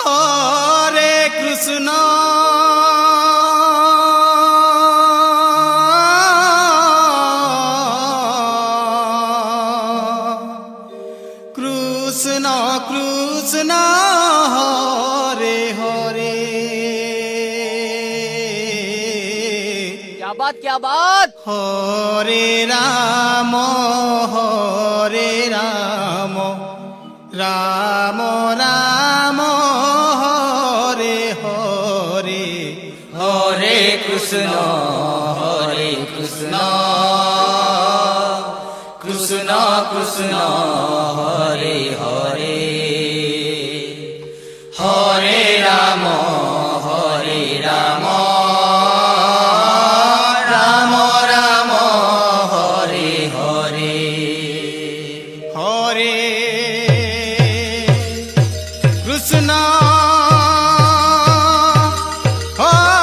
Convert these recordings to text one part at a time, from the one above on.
हरे कृष्ण कृष्ण कृष्ण हरे हरे। क्या बात क्या बात। हरे राम राम राम हरे हरे। हरे कृष्ण कृष्ण कृष्ण हरे हरे। हरे राम राम राम हरे हरे। हरे कृष्ण हरे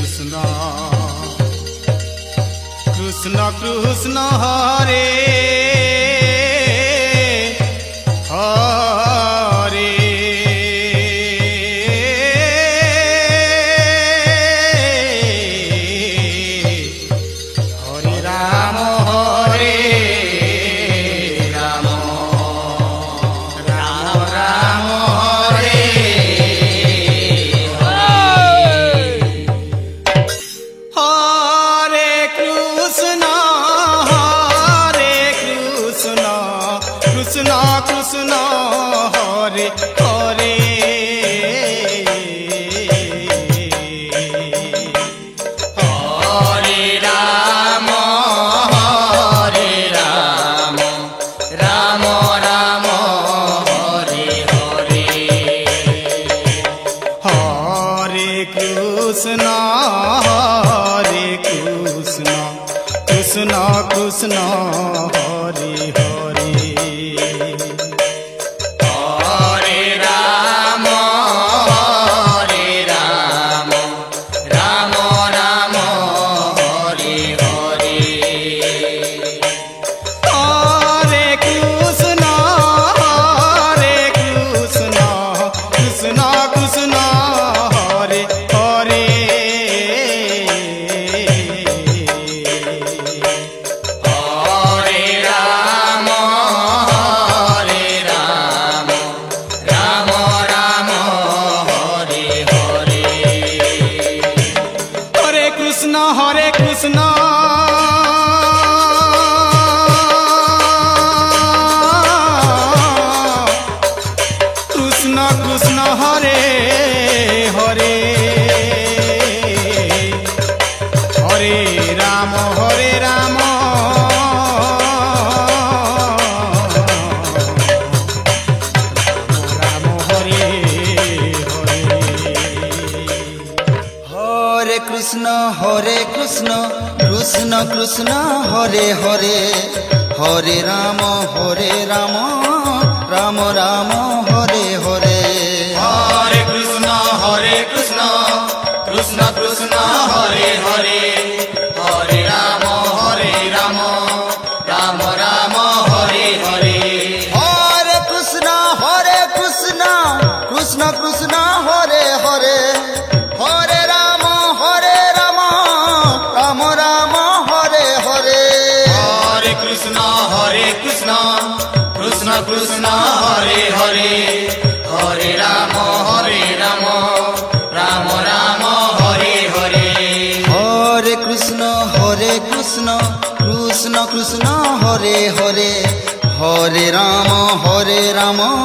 कृष्ण कृष्ण कृष्ण हरे हरे। हरे राम हरे राम राम राम हरे हरे कृष्ण कृष्ण कृष्ण हरे हरे। हरे राम राम राम हरे हरे। हरे कृष्ण कृष्ण कृष्ण हरे हरे। हरे राम राम राम हरे हरे। हरे कृष्ण कृष्ण कृष्ण हरे हरे। हरे राम राम राम हरे हरे। हरे कृष्ण कृष्ण कृष्ण हरे हरे। हरे राम राम हरे हरे। हरे कृष्ण कृष्ण कृष्ण हरे हरे। हरे राम राम राम हरे हरे। हरे कृष्ण कृष्ण कृष्ण हरे हरे। हरे राम राम राम हरे हरे। हरे कृष्ण कृष्ण कृष्ण हरे हरे। हरे राम राम राम हरे हरे। हरे कृष्ण कृष्ण कृष्ण हरे हरे। हरे राम राम राम हरे हरे। हरे कृष्ण कृष्ण कृष्ण हरे हरे। हरे राम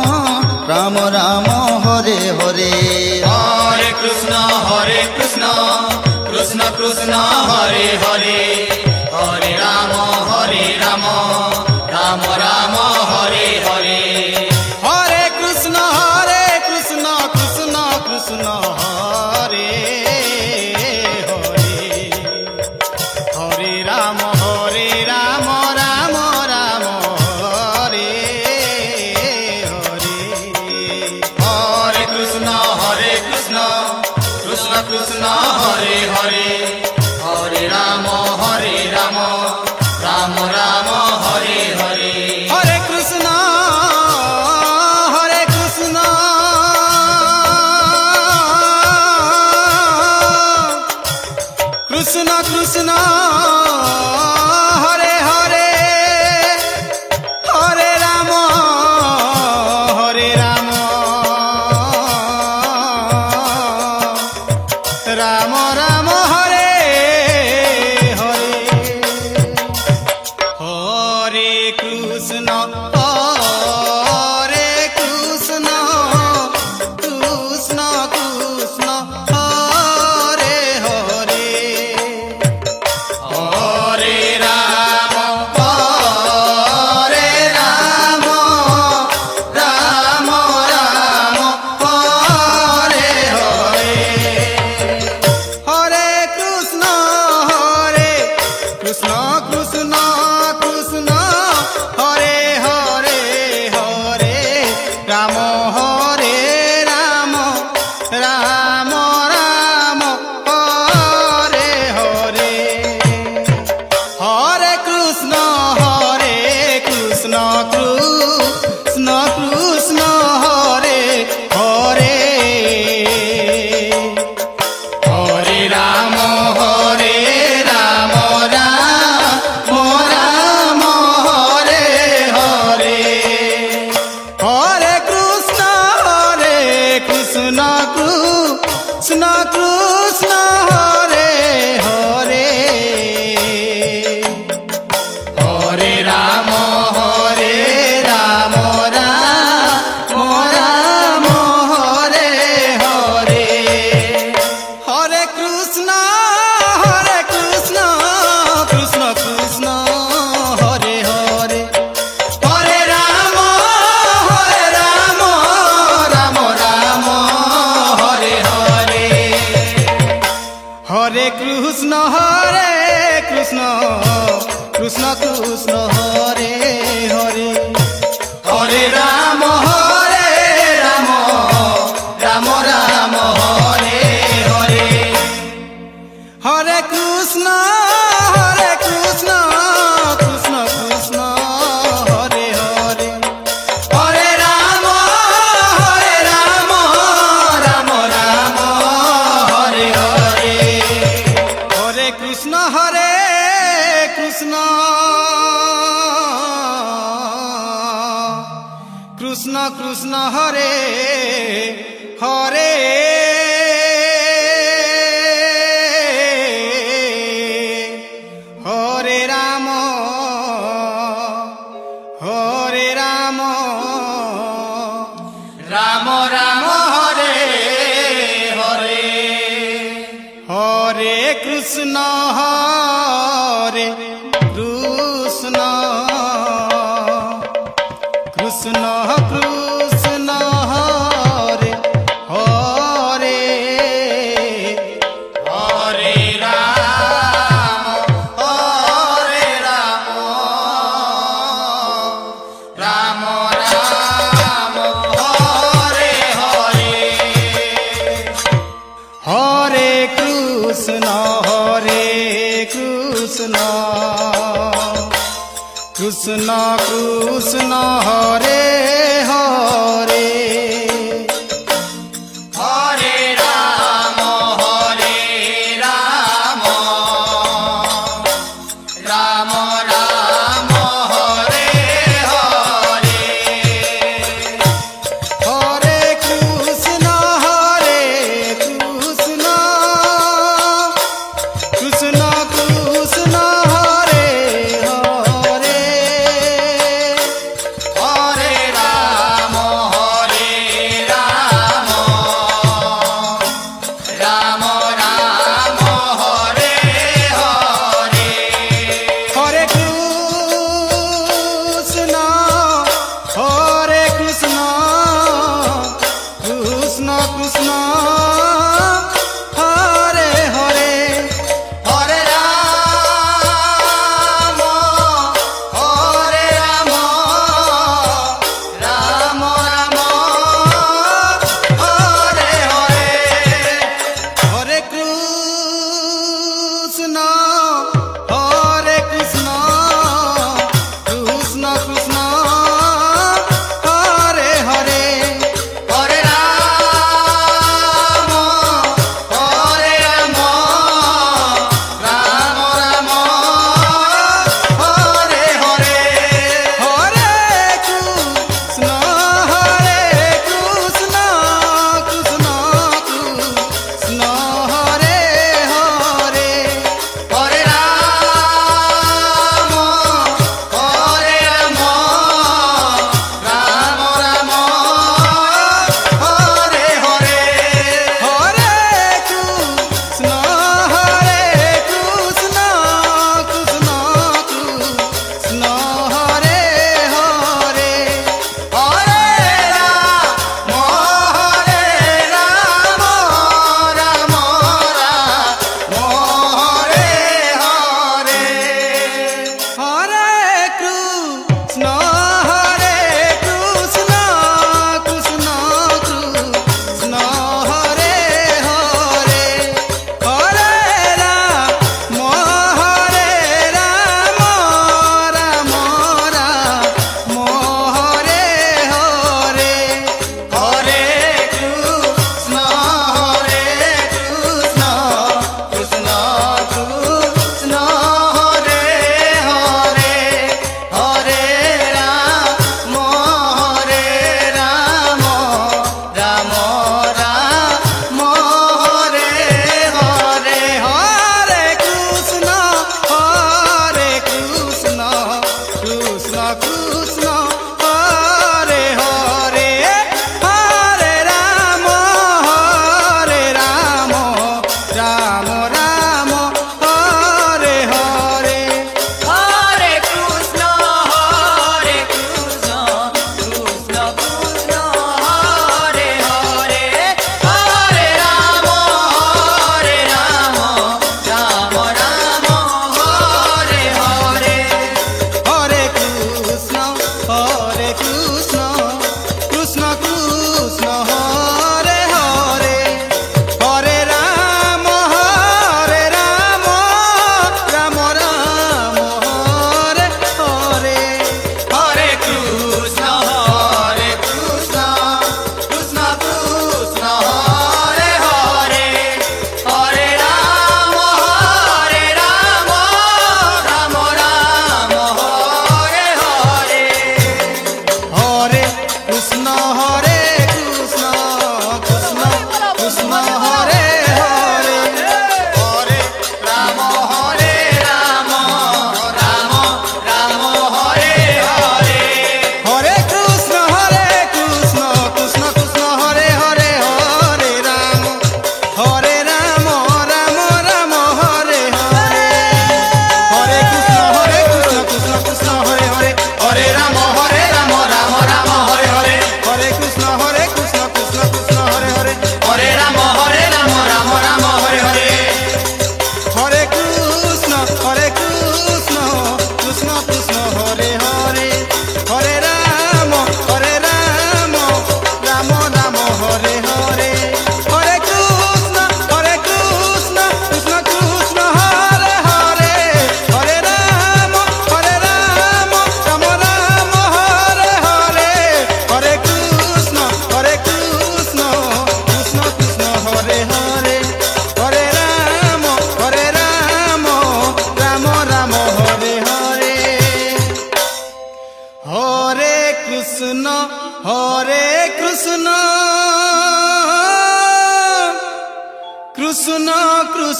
राम राम हरे हरे। हरे कृष्ण कृष्ण कृष्ण हरे हरे। हरे राम राम राम हरे हरे। हरे कृष्ण कृष्ण कृष्ण हरे हरे। हरे राम राम राम हरे हरे। हरे कृष्ण कृष्ण कृष्ण हरे हरे। हरे राम কৃষ্ণ কৃষ্ণ হরে হরে হরে রাম হরে রাম রাম রাম হরে হরে হরে কৃষ্ণ কৃষ্ণ কৃষ্ণ হরে হরে হরে রাম রাম রাম হরে হরে হরে কৃষ্ণ কৃষ্ণ কৃষ্ণ কৃষ্ণ হরে হরে হরে রাম রাম রাম হরে হরে হরে কৃষ্ণ কৃষ্ণ কৃষ্ণ হরে হরে হরে রাম রাম রাম হরে হরে হরে কৃষ্ণ কৃষ্ণ কৃষ্ণ কৃষ্ণ হরে হরে হরে রাম রাম রাম হরে হরে হরে কৃষ্ণ কৃষ্ণ কৃষ্ণ হরে হরে হরে রাম রাম রাম হরে হরে হরে কৃষ্ণ কৃষ্ণ কৃষ্ণ কৃষ্ণ হরে হরে হরে রাম রাম রাম হরে হরে হরে কৃষ্ণ কৃষ্ণ কৃষ্ণ কৃষ্ণ হরে হরে হরে রাম রাম রাম হরে হরে হরে কৃষ্ণ কৃষ্ণ কৃষ্ণ কৃষ্ণ হরে হরে হরে রাম রাম রাম হরে হরে হরে কৃষ্ণ কৃষ্ণ কৃষ্ণ কৃষ্ণ হরে হরে হরে রাম রাম রাম হরে হরে হরে কৃষ্ণ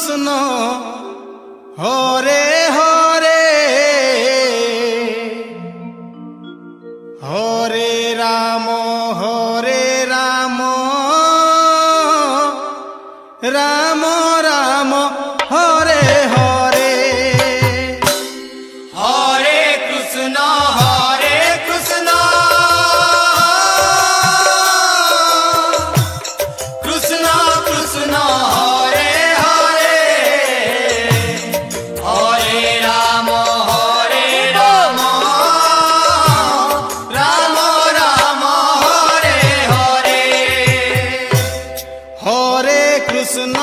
কৃষ্ণ হরে হরে হরে রাম রাম রাম হরে হরে হরে কৃষ্ণ কৃষ্ণ কৃষ্ণ হরে হরে হরে রাম রাম রাম হরে হরে হরে কৃষ্ণ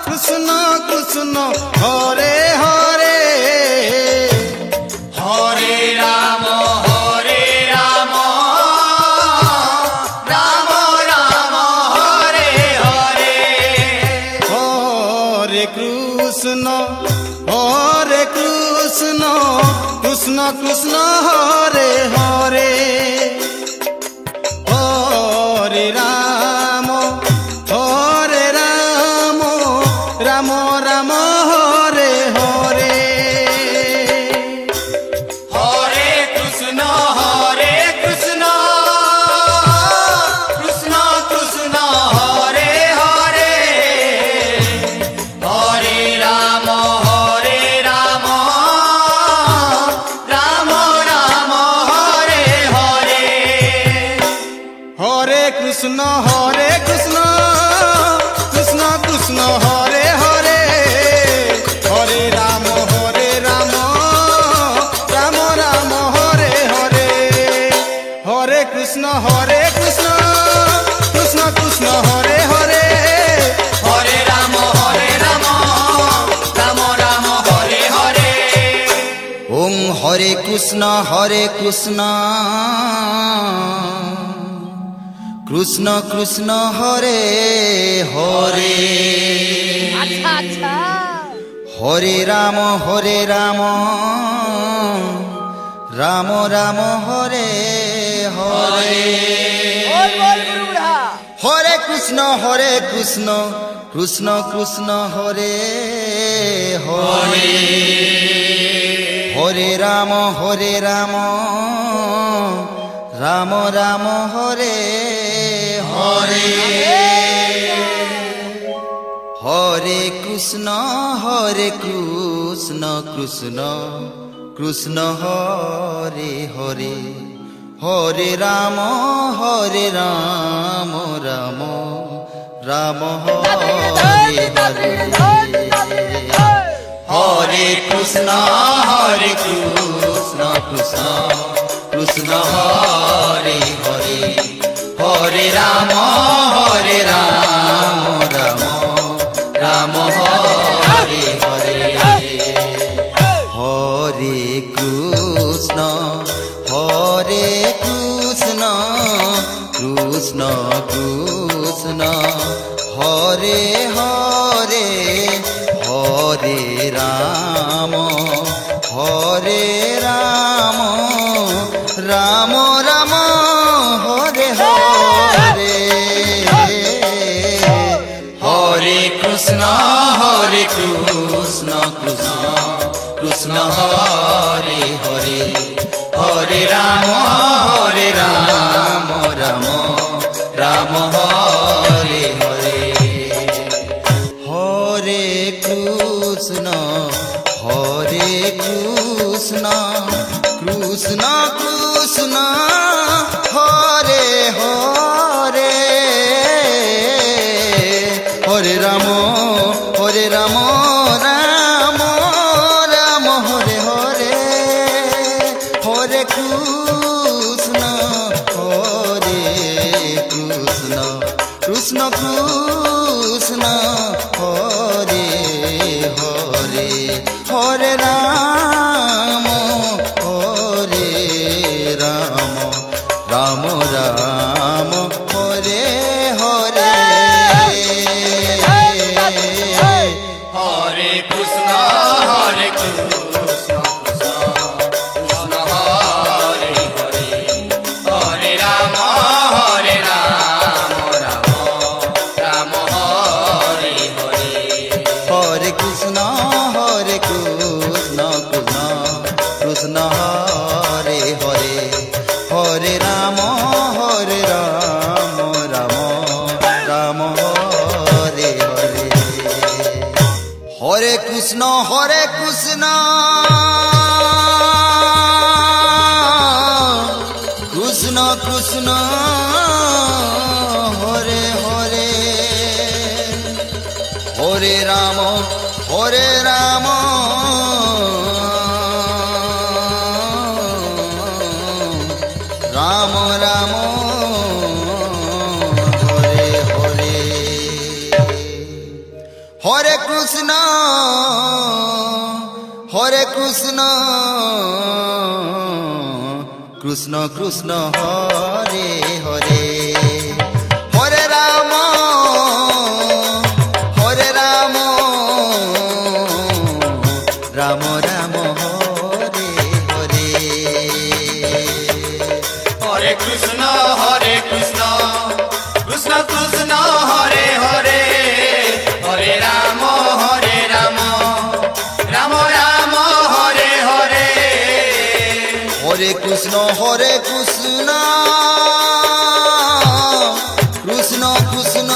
কৃষ্ণ কৃষ্ণ হরে হরে হরে রাম রাম রাম হরে হরে হরে কৃষ্ণ কৃষ্ণ কৃষ্ণ হরে হরে হরে রাম রাম রাম হরে হরে হরে কৃষ্ণ কৃষ্ণ কৃষ্ণ হরে হরে হরে রাম রাম রাম হরে হরে হরে কৃষ্ণ কৃষ্ণ কৃষ্ণ হরে হরে হরে রাম রাম রাম হরে হরে হরে কৃষ্ণ কৃষ্ণ কৃষ্ণ হরে হরে হরে রাম রাম রাম হরে হরে ওম হরে কৃষ্ণ কৃষ্ণ কৃষ্ণ হরে হরে अच्छा अच्छा হরে রাম রাম রাম হরে হরে बोल बोल गुरु बुढ़ा হরে কৃষ্ণ কৃষ্ণ কৃষ্ণ হরে হরে হরে রাম রাম রাম হরে হরে হরে কৃষ্ণ কৃষ্ণ কৃষ্ণ হরে হরে হরে রাম রাম রাম হরে হরে হরে কৃষ্ণ কৃষ্ণ কৃষ্ণ হরে হরে হরে রাম রাম হরে হরে হরে কৃষ্ণ কৃষ্ণ কৃষ্ণ হরে হরে হরে রাম রাম রাম হরে হরে হরে কৃষ্ণ কৃষ্ণ কৃষ্ণ হরে হরে হরে রাম রাম হরে হরে হরে কৃষ্ণ কৃষ্ণ কৃষ্ণ হরে হরে হরে রাম রাম রাম হরে হরে হরে কৃষ্ণ কৃষ্ণ কৃষ্ণ হরে হরে হরে রাম রাম রাম হরে হরে হরে কৃষ্ণ কৃষ্ণ কৃষ্ণ হরে হরে হরে রাম রাম রাম কৃষ্ণ কৃষ্ণ কৃষ্ণ হরে হরে হরে রাম রাম রাম হরে হরে হরে কৃষ্ণ কৃষ্ণ কৃষ্ণ হরে হরে হরে রাম রাম রাম হরে হরে হরে কৃষ্ণ কৃষ্ণ কৃষ্ণ হরে হরে হরে রাম রাম রাম হরে হরে হরে কৃষ্ণ কৃষ্ণ কৃষ্ণ হরে হরে হরে রাম রাম রাম হরে হরে হরে কৃষ্ণ কৃষ্ণ কৃষ্ণ কৃষ্ণ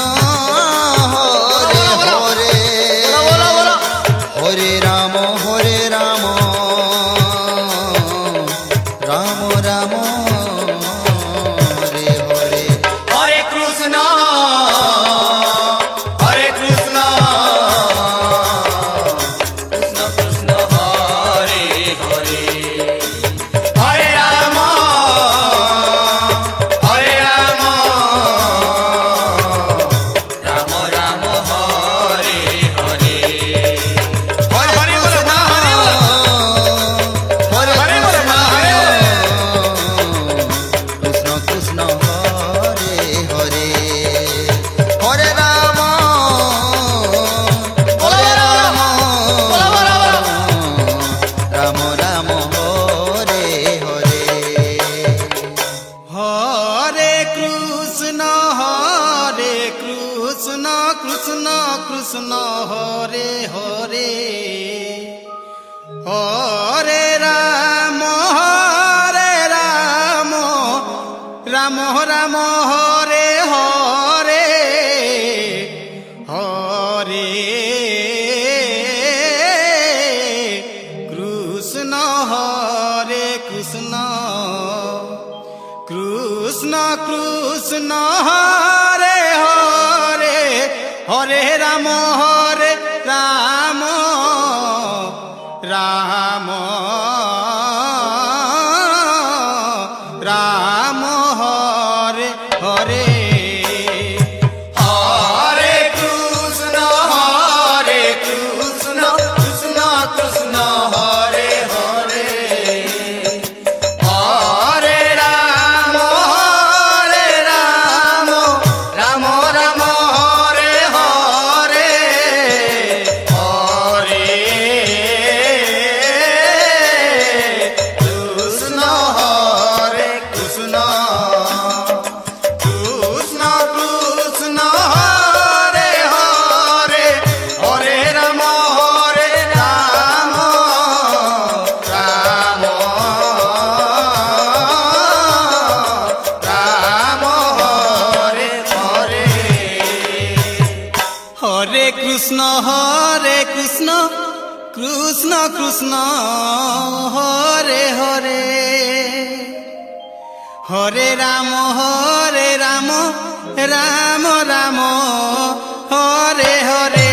হরে হরে হরে রাম রাম রাম হরে হরে হরে কৃষ্ণ কৃষ্ণ কৃষ্ণ হরে হরে হরে রাম রাম রাম হরে হরে হরে কৃষ্ণ কৃষ্ণ হরে হরে হরে রাম রাম রাম হরে হরে হরে কৃষ্ণ কৃষ্ণ কৃষ্ণ হরে হরে হরে রাম রাম রাম হরে হরে হরে কৃষ্ণ কৃষ্ণ কৃষ্ণ কৃষ্ণ হরে হরে হরে রাম রাম রাম হরে হরে হরে কৃষ্ণ কৃষ্ণ কৃষ্ণ হরে হরে হরে রাম রাম রাম হরে হরে হরে কৃষ্ণ হরে কৃষ্ণ কৃষ্ণ কৃষ্ণ হরে হরে হরে রাম রাম রাম হরে হরে হরে কৃষ্ণ কৃষ্ণ কৃষ্ণ হরে হরে হরে রাম রাম রাম হরে হরে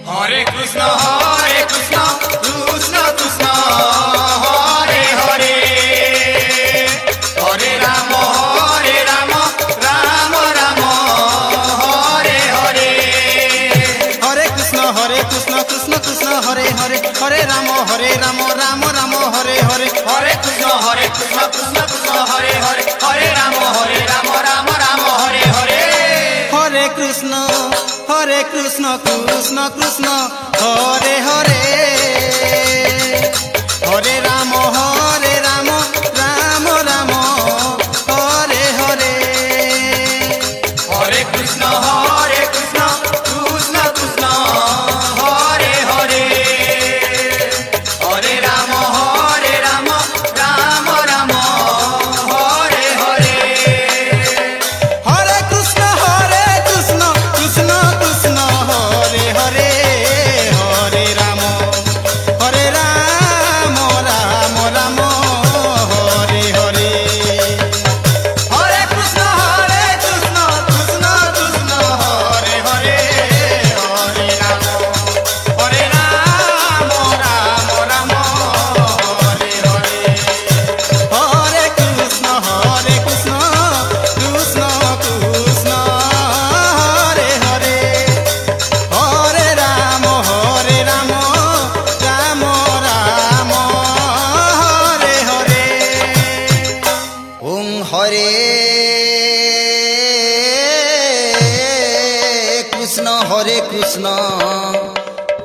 হরে কৃষ্ণ কৃষ্ণ কৃষ্ণ হরে হরে হরে রাম রাম রাম হরে হরে হরে কৃষ্ণ কৃষ্ণ কৃষ্ণ হরে হরে হরে রাম রাম রাম হরে হরে হরে কৃষ্ণ কৃষ্ণ কৃষ্ণ হরে হরে হরে রাম রাম রাম হরে হরে হরে কৃষ্ণ কৃষ্ণ কৃষ্ণ হরে হরে হরে রাম রাম রাম হরে হরে হরে কৃষ্ণ কৃষ্ণ কৃষ্ণ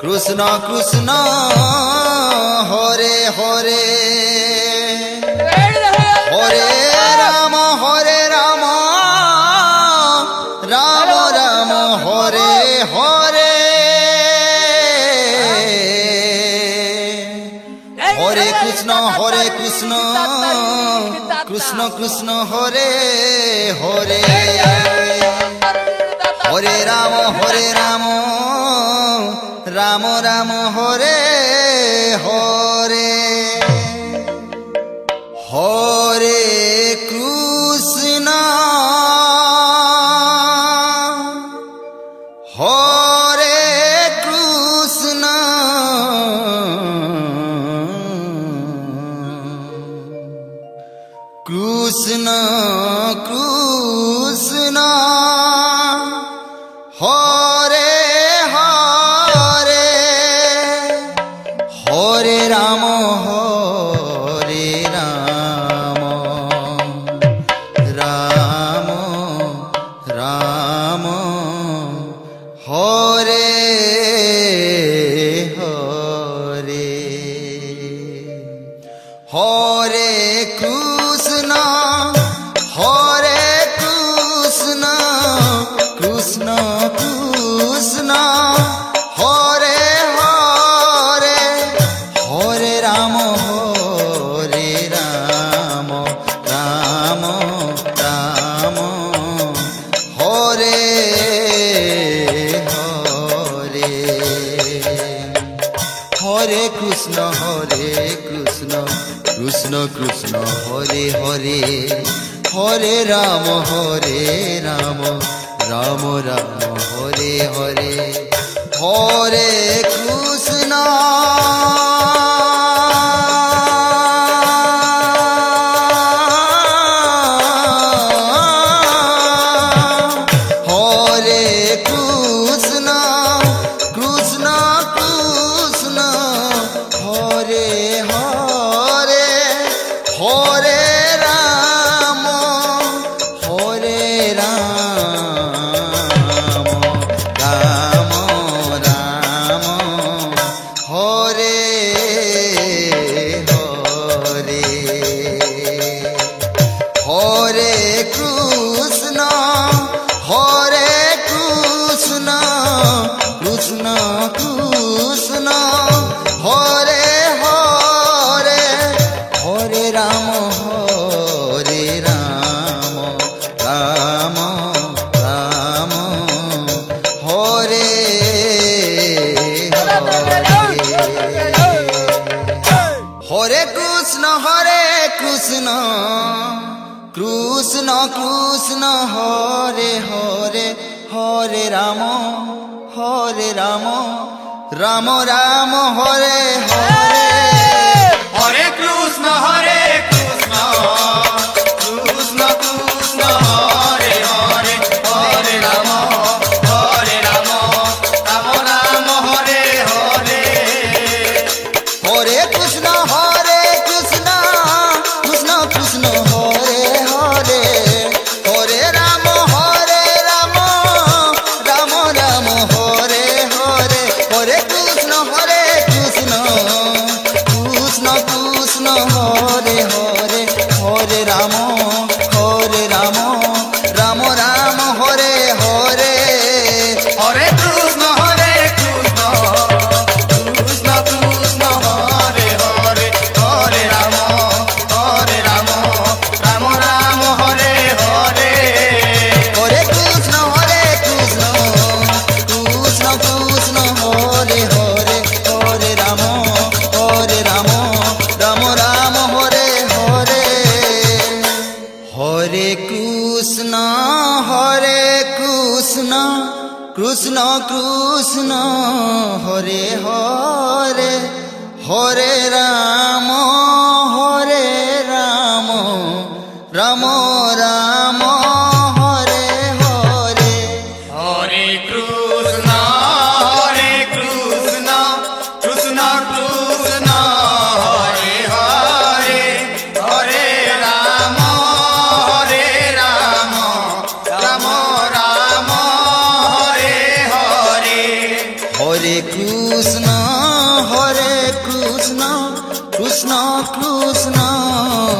কৃষ্ণ কৃষ্ণ হরে হরে হরে রাম রাম রাম হরে হরে হরে কৃষ্ণ কৃষ্ণ কৃষ্ণ হরে হরে হরে রাম রাম রাম হরে হরে হরে কৃষ্ণ হরে কৃষ্ণ কৃষ্ণ কৃষ্ণ হরে হরে হরে রাম রাম রাম হরে হরে হরে কৃষ্ণ কৃষ্ণ কৃষ্ণ হরে হরে হরে রাম রাম রাম হরে হরে হরে কৃষ্ণ কৃষ্ণ কৃষ্ণ হরে হরে হরে রাম রাম রাম হরে হরে হরে কৃষ্ণ হরে কৃষ্ণ কৃষ্ণ কৃষ্ণ হরে হরে হরে রাম রাম রাম হরে হরে হরে কৃষ্ণ কৃষ্ণ কৃষ্ণ হরে হরে হরে রাম রাম রাম হরে হরে কৃষ্ণ কৃষ্ণ কৃষ্ণ হরে হরে হরে রাম রাম রাম হরে হরে হরে কৃষ্ণ কৃষ্ণ কৃষ্ণ হরে হরে হরে রাম রাম রাম হরে হরে হরে কৃষ্ণ কৃষ্ণ কৃষ্ণ হরে হরে হরে রাম রাম রাম হরে হরে হরে কৃষ্ণ কৃষ্ণ কৃষ্ণ হরে হরে হরে রাম রাম রাম হরে হরে হরে কৃষ্ণ কৃষ্ণ কৃষ্ণ হরে হরে হরে রাম রাম রাম হরে হরে হরে কৃষ্ণ কৃষ্ণ কৃষ্ণ হরে হরে হরে রাম রাম রাম হরে হরে হরে কৃষ্ণ কৃষ্ণ কৃষ্ণ হরে হরে হরে রাম রাম রাম হরে হরে হরে কৃষ্ণ কৃষ্ণ কৃষ্ণ হরে হরে হরে রাম রাম রাম হরে হরে হরে কৃষ্ণ কৃষ্ণ কৃষ্ণ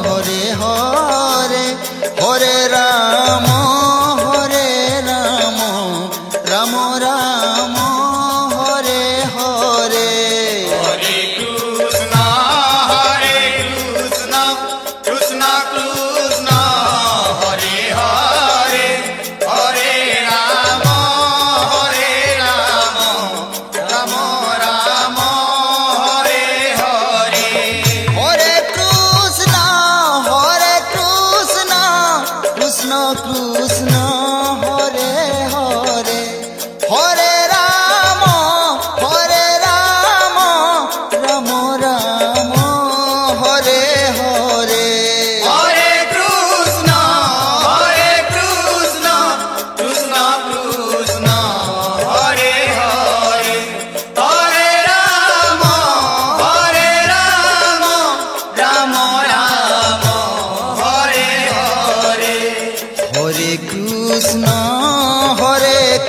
হরে হরে হরে রাম রাম রাম হরে হরে হরে কৃষ্ণ কৃষ্ণ কৃষ্ণ হরে হরে হরে রাম রাম রাম হরে হরে হরে কৃষ্ণ কৃষ্ণ কৃষ্ণ হরে হরে হরে রাম রাম রাম হরে হরে হরে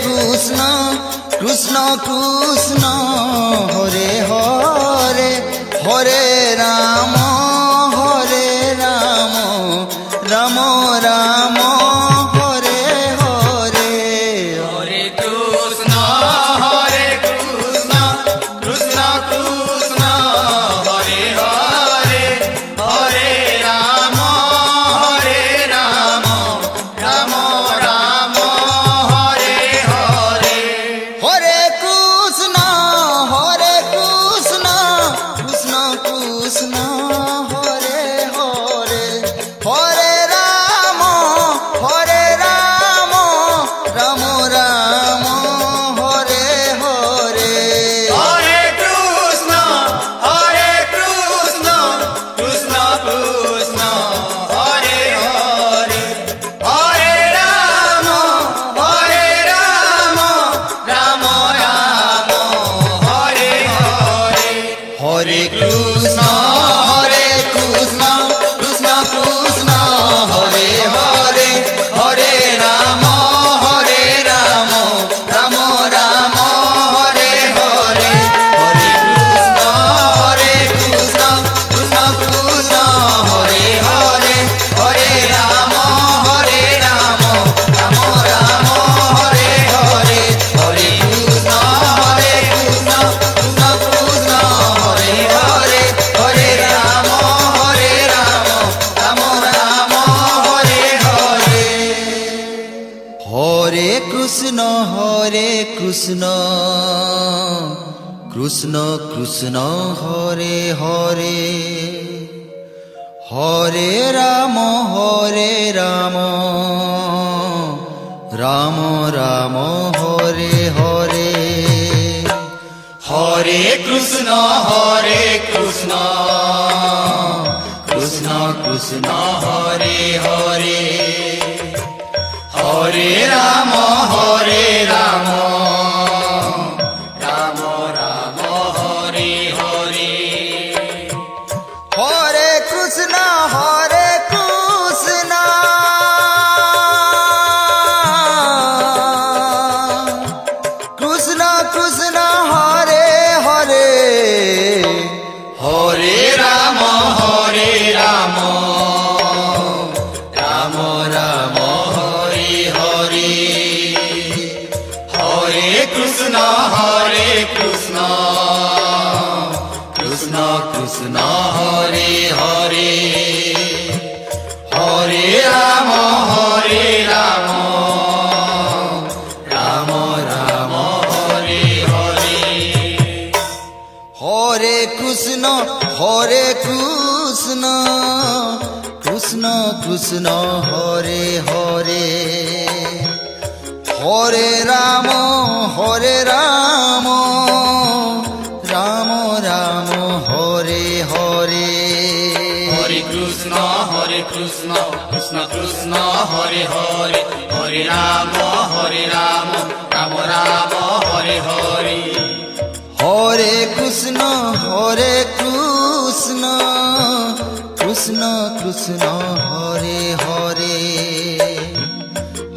কৃষ্ণ কৃষ্ণ কৃষ্ণ হরে হরে হরে রাম রাম রাম হরে হরে হরে কৃষ্ণ কৃষ্ণ কৃষ্ণ হরে হরে হরে রাম রাম রাম হরে হরে হরে কৃষ্ণ কৃষ্ণ কৃষ্ণ হরে হরে হরে রাম রাম রাম হরে হরে হরে কৃষ্ণ কৃষ্ণ কৃষ্ণ হরে হরে হরে রাম রাম রাম হরে হরে হরে কৃষ্ণ কৃষ্ণ কৃষ্ণ হরে হরে হরে রাম রাম রাম হরে হরে হরে কৃষ্ণ কৃষ্ণ কৃষ্ণ হরে হরে হরে রাম রাম রাম হরে হরে হরে কৃষ্ণ কৃষ্ণ কৃষ্ণ হরে হরে হরে রাম রাম রাম হরে হরে হরে কৃষ্ণ কৃষ্ণ কৃষ্ণ হরে হরে হরে রাম রাম রাম হরে হরে হরে কৃষ্ণ কৃষ্ণ কৃষ্ণ হরে হরে হরে রাম রাম রাম হরে হরে হরে কৃষ্ণ কৃষ্ণ কৃষ্ণ হরে হরে হরে রাম রাম রাম হরে হরে হরে কৃষ্ণ কৃষ্ণ কৃষ্ণ হরে হরে হরে রাম রাম রাম হরে হরে হরে কৃষ্ণ কৃষ্ণ কৃষ্ণ হরে হরে হরে রাম রাম রাম হরে হরে হরে কৃষ্ণ কৃষ্ণ কৃষ্ণ হরে হরে হরে রাম রাম রাম হরে হরে হরে কৃষ্ণ কৃষ্ণ কৃষ্ণ হরে হরে হরে রাম রাম রাম হরে হরে হরে কৃষ্ণ কৃষ্ণ কৃষ্ণ হরে হরে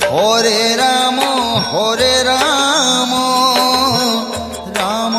হরে রাম রাম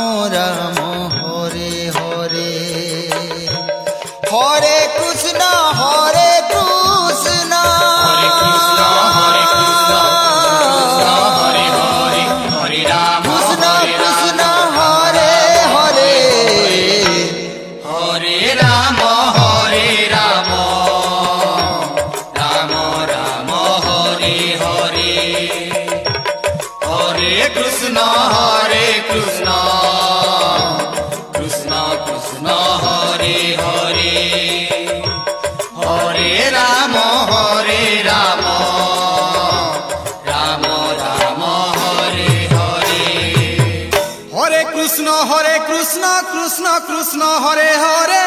কৃষ্ণ কৃষ্ণ হরে হরে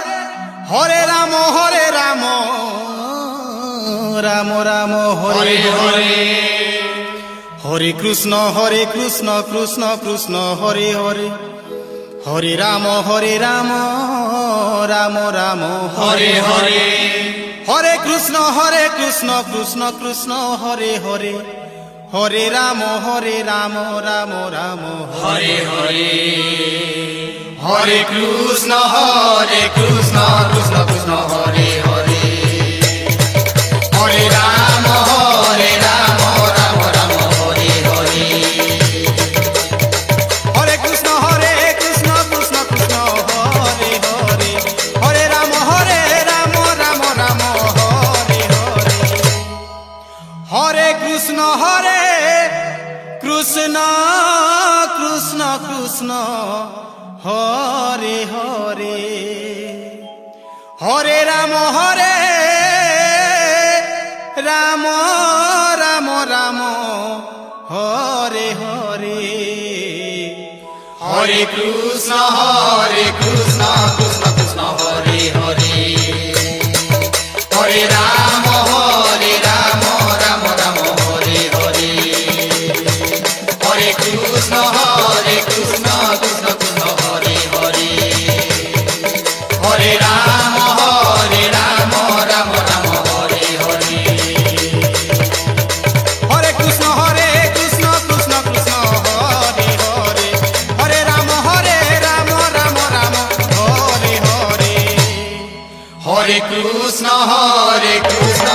হরে রাম রাম রাম হরে হরে হরে কৃষ্ণ কৃষ্ণ কৃষ্ণ হরে হরে হরে রাম রাম রাম হরে হরে হরে কৃষ্ণ কৃষ্ণ কৃষ্ণ হরে হরে হরে রাম রাম রাম হরে হরে হরে কৃষ্ণ কৃষ্ণ কৃষ্ণ হরে হরে হরে রাম রাম রাম হরে হরে হরে কৃষ্ণ কৃষ্ণ কৃষ্ণ হরে হরে হরে রাম রাম রাম হরে হরে হরে কৃষ্ণ কৃষ্ণ কৃষ্ণ হরে হরে হরে রাম রাম রাম হরে হরে হরে কৃষ্ণ কৃষ্ণ কৃষ্ণ হরে হরে হরে রাম রাম রাম হরে হরে হরে কৃষ্ণ কৃষ্ণ কৃষ্ণ হরে হরে হরে রাম রাম রাম হরে হরে হরে কৃষ্ণ কৃষ্ণ কৃষ্ণ হরে হরে হরে রাম রাম রাম হরে হরে হরে কৃষ্ণ কৃষ্ণ কৃষ্ণ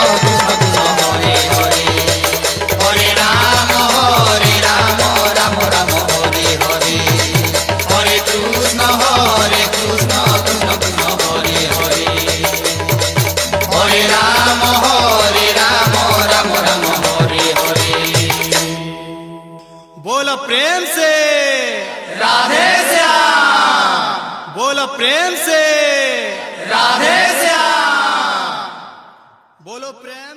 হরে হরে হরে রাম রাম রাম হরে হরে হরে কৃষ্ণ কৃষ্ণ কৃষ্ণ হরে হরে হরে রাম রাম রাম হরে হরে बोल प्रेम से राधे श्याम बोल प्रेम से राधे श्याम बोलो प्रेम